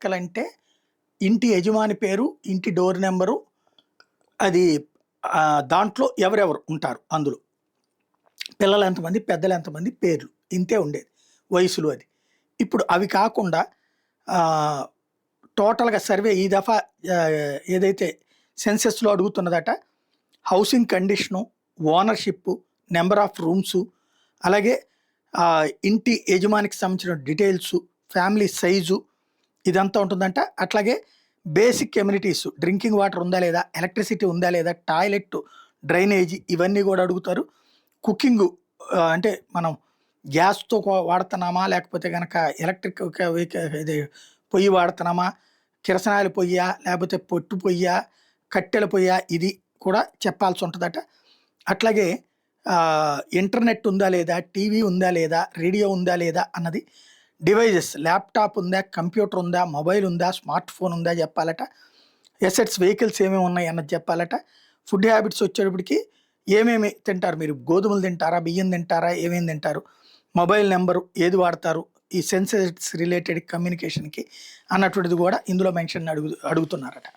లెక్కలంటే ఇంటి యజమాని పేరు, ఇంటి డోర్ నెంబరు, అది దాంట్లో ఎవరెవరు ఉంటారు అందులో. పిల్లలు ఎంతమంది, పెద్దలు ఎంతమంది, పేర్లు ఇంతే ఉండేది. వయసులు అది. ఇప్పుడు అవి కాకుండా టోటల్‌గా సర్వే ఈ దఫా ఏదైతే సెన్సెస్‌లో అడుగుతున్నదట, housing condition, ownership, number of rooms, అలాగే ఇంటి యజమానికి సంబంధించిన డీటెయిల్సు, ఫ్యామిలీ సైజు ఇదంతా ఉంటుందంట. అట్లాగే బేసిక్ ఎమ్యూనిటీస్, డ్రింకింగ్ వాటర్ ఉందా లేదా, ఎలక్ట్రిసిటీ ఉందా లేదా, టాయిలెట్, డ్రైనేజీ ఇవన్నీ కూడా అడుగుతారు. కుకింగు అంటే మనం గ్యాస్‌తో వాడుతున్నామా, లేకపోతే గనక ఎలక్ట్రిక్ ఇది పొయ్యి వాడుతున్నామా, కిరసనాయిల పొయ్యా, లేకపోతే పొట్టు పొయ్యా, కట్టెల పొయ్యా, ఇది కూడా చెప్పాల్సి ఉంటుందట. అట్లాగే ఇంటర్నెట్ ఉందా లేదా, టీవీ ఉందా లేదా, రేడియో ఉందా లేదా అన్నది, డివైజెస్ ల్యాప్టాప్ ఉందా, కంప్యూటర్ ఉందా, మొబైల్ ఉందా, స్మార్ట్ ఫోన్ ఉందా చెప్పాలట. ఎసెట్స్ వెహికల్స్ ఏమేమి ఉన్నాయి అన్నది చెప్పాలట. ఫుడ్ హ్యాబిట్స్ వచ్చేటప్పటికి ఏమేమి తింటారు మీరు, గోధుమలు తింటారా, బియ్యం తింటారా, ఏమేమి తింటారు, మొబైల్ నెంబరు ఏది వాడతారు, ఈ సెన్సెస్ రిలేటెడ్ కమ్యూనికేషన్కి అన్నటువంటిది కూడా ఇందులో మెన్షన్ అడుగుతున్నారట.